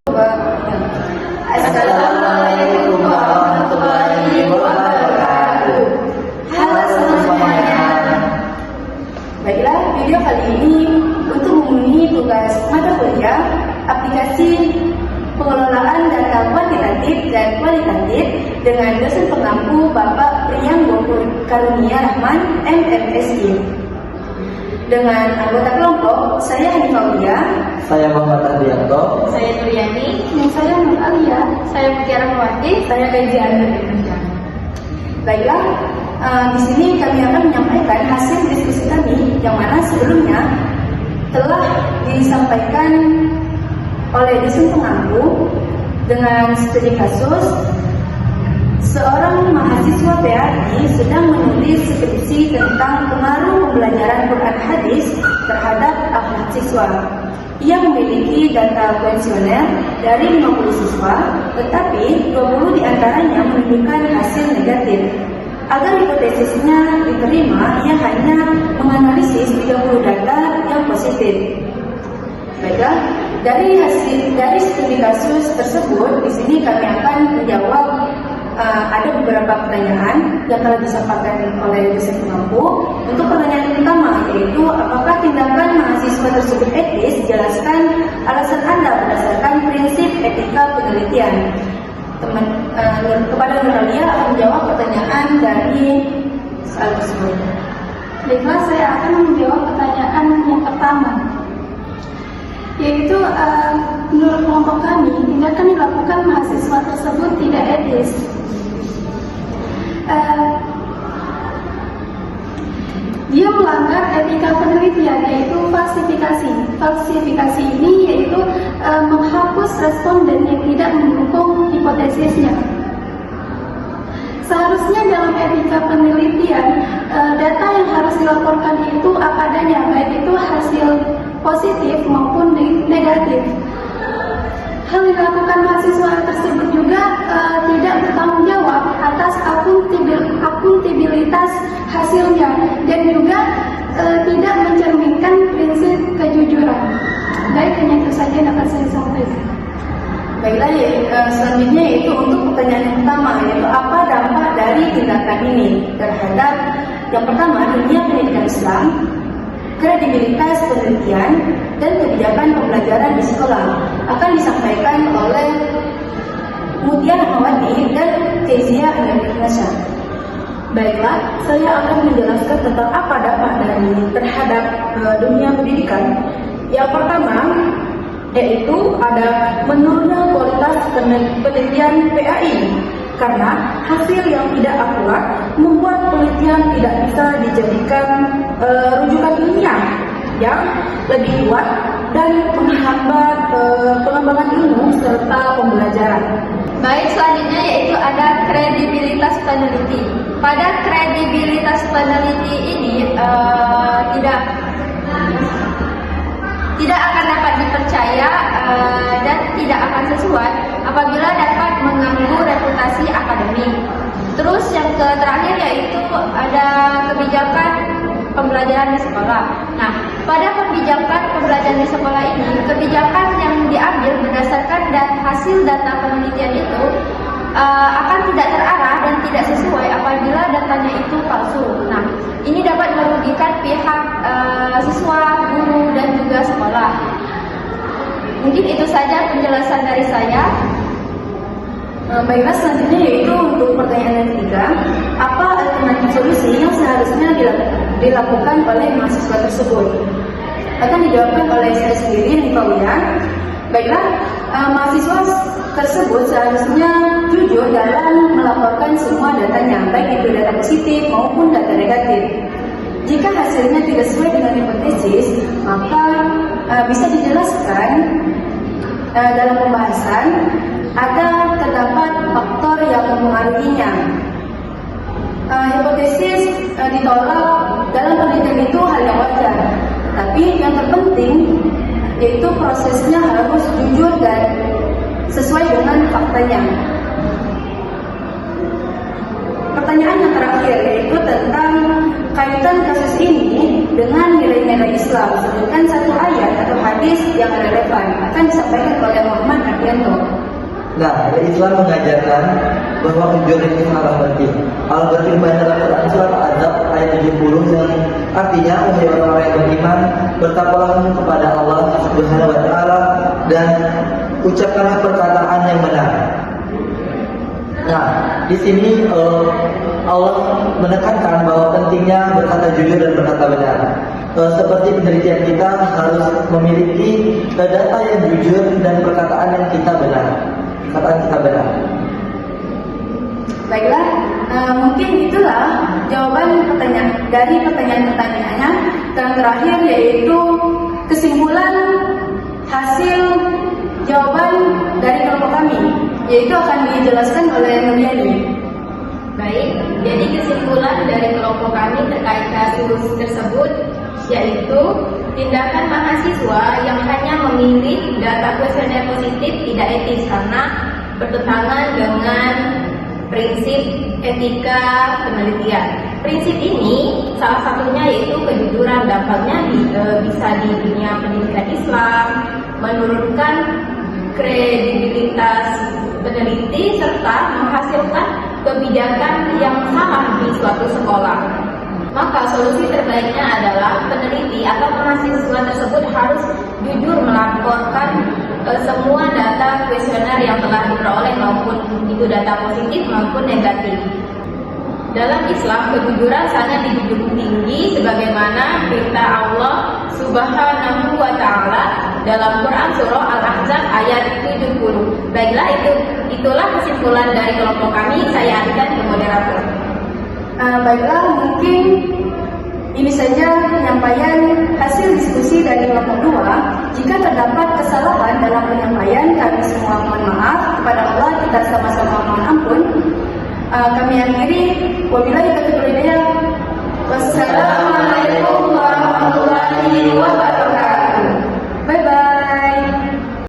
Assalamualaikum warahmatullahi wabarakatuh. Halo semuanya. Baiklah, video kali ini untuk memenuhi tugas mata kuliah aplikasi pengelolaan data kuantitatif dan kualitatif dengan dosen pengampu Bapak Priyanggo Karunia Rahman, MMSI. Dengan anggota kelompok, saya Hanifah Ulia, saya Muhammad Adianto, saya Nuryani, saya Nur Alia, saya Mutiara Mawati, saya Gajian. Baiklah, di sini kami akan menyampaikan hasil diskusi kami yang mana sebelumnya telah disampaikan oleh dosen pengampu dengan studi kasus seorang mahasiswa PAI sedang menulis skripsi tentang pengaruh pembelajaran Quran hadis terhadap akhlak siswa. Ia memiliki data kuesioner dari 50 siswa, tetapi 20 diantaranya menunjukkan hasil negatif. Agar hipotesisnya diterima, ia hanya menganalisis 30 data yang positif. Baiklah, dari studi kasus tersebut, di sini kami akan menjawab ada beberapa pertanyaan yang telah disampaikan oleh dosen pengampu. Untuk pertanyaan pertama, yaitu apakah tindakan mahasiswa tersebut etis? Jelaskan alasan Anda berdasarkan prinsip etika penelitian. Kepada Nur Alia akan menjawab pertanyaan dari soal tersebut. Baiklah, saya akan menjawab pertanyaan yang pertama, yaitu menurut kelompok kami, tindakan dilakukan mahasiswa tersebut tidak etis. Dia melanggar etika penelitian, yaitu falsifikasi. Falsifikasi ini yaitu menghapus responden yang tidak mendukung hipotesisnya. Seharusnya dalam etika penelitian, data yang harus dilaporkan itu apa adanya, baik itu hasil positif maupun negatif. Hal yang dilakukan mahasiswa tersebut juga tidak bertanggung jawab atas akuntabilitas hasilnya dan juga tidak mencerminkan prinsip kejujuran. Baik, hanya itu saja yang dapat saya sampaikan. Baiklah, selanjutnya yaitu untuk pertanyaan yang pertama, yaitu apa dampak dari tindakan ini terhadap yang pertama, dunia pendidikan Islam, kredibilitas penelitian, dan kebijakan pembelajaran di sekolah. Akan disampaikan oleh Mutiara Mawati dan Kezia Indonesia. Baiklah, saya akan menjelaskan tentang apa dampak dari terhadap dunia pendidikan. Yang pertama, yaitu ada menurunnya kualitas penelitian PAI karena hasil yang tidak akurat membuat penelitian tidak bisa dijadikan rujukan ilmiah yang lebih kuat dan menghambat pengembangan ilmu serta pembelajaran. Baik, selanjutnya yaitu ada kredibilitas peneliti. Pada kredibilitas peneliti ini tidak akan dapat dipercaya dan tidak akan sesuai apabila dapat mengganggu reputasi akademik. Terus yang terakhir yaitu ada kebijakan pembelajaran di sekolah. Nah, pada kebijakan pembelajaran di sekolah ini, kebijakan yang diambil berdasarkan hasil data penelitian itu akan tidak terarah dan tidak sesuai apabila datanya itu palsu. Nah, ini dapat merugikan pihak siswa, guru, dan juga sekolah. Mungkin itu saja penjelasan dari saya. Baiklah, selanjutnya yaitu untuk pertanyaan yang ketiga, apa alternatif solusi yang seharusnya dilakukan oleh mahasiswa tersebut? Akan dijawabkan oleh saya sendiri, Hanifah Ulia. Baiklah, mahasiswa tersebut seharusnya jujur dalam melaporkan semua datanya, baik itu data positif maupun data negatif. Jika hasilnya tidak sesuai dengan hipotesis, maka bisa dijelaskan dalam pembahasan terdapat faktor yang mempengaruhinya. Hipotesis ditolak dalam penelitian itu hal yang wajar, tapi yang terpenting yaitu prosesnya harus jujur dan sesuai dengan faktanya. Pertanyaan yang terakhir yaitu tentang kaitan kasus ini dengan nilai-nilai Islam. Sebutkan satu ayat atau hadis hadis yang relevan akan disampaikan oleh Muhammad Ardianto. Nah, Islam mengajarkan bahwa kejujuran itu sangat penting. Allah berfirman dalam Quran surat Al-Ahzab ayat 70 yang artinya, wahai orang-orang yang beriman, bertakwalah kepada Allah Subhanahu wa taala dan ucapkanlah perkataan yang benar. Nah, di sini Allah menekankan bahwa pentingnya berkata jujur dan berkata benar. Seperti penelitian kita harus memiliki data yang jujur dan perkataan yang kita benar. Baiklah, mungkin itulah jawaban dari pertanyaan-pertanyaannya. Yang terakhir yaitu kesimpulan hasil jawaban dari kelompok kami, yaitu akan dijelaskan oleh Nuriani. Baik, jadi kesimpulan dari kelompok kami terkait kasus tersebut yaitu tindakan mahasiswa yang hanya memilih data kuesioner positif tidak etis karena bertentangan dengan prinsip etika penelitian. Prinsip ini salah satunya yaitu kejujuran, dampaknya bisa di dunia pendidikan Islam, menurunkan kredibilitas peneliti serta menghasilkan kebijakan yang salah di suatu sekolah. Maka solusi terbaiknya adalah peneliti atau mahasiswa tersebut harus jujur melaporkan semua data kuesioner yang telah diperoleh, maupun itu data positif maupun negatif. Dalam Islam, kejujuran sangat dijunjung tinggi sebagaimana perintah Allah Subhanahu wa taala dalam Quran surah Al-Ahzab ayat 70. Baiklah, itulah kesimpulan dari kelompok kami. Saya alihkan ke moderator. Baiklah, mungkin ini saja penyampaian hasil diskusi dari kelompok 2. Jika terdapat kesalahan dalam penyampaian, kami semua mohon maaf. Kepada Allah kita sama-sama mohon ampun. Kami akhiri, wabillahi taufiq wal hidayah. Wassalamualaikum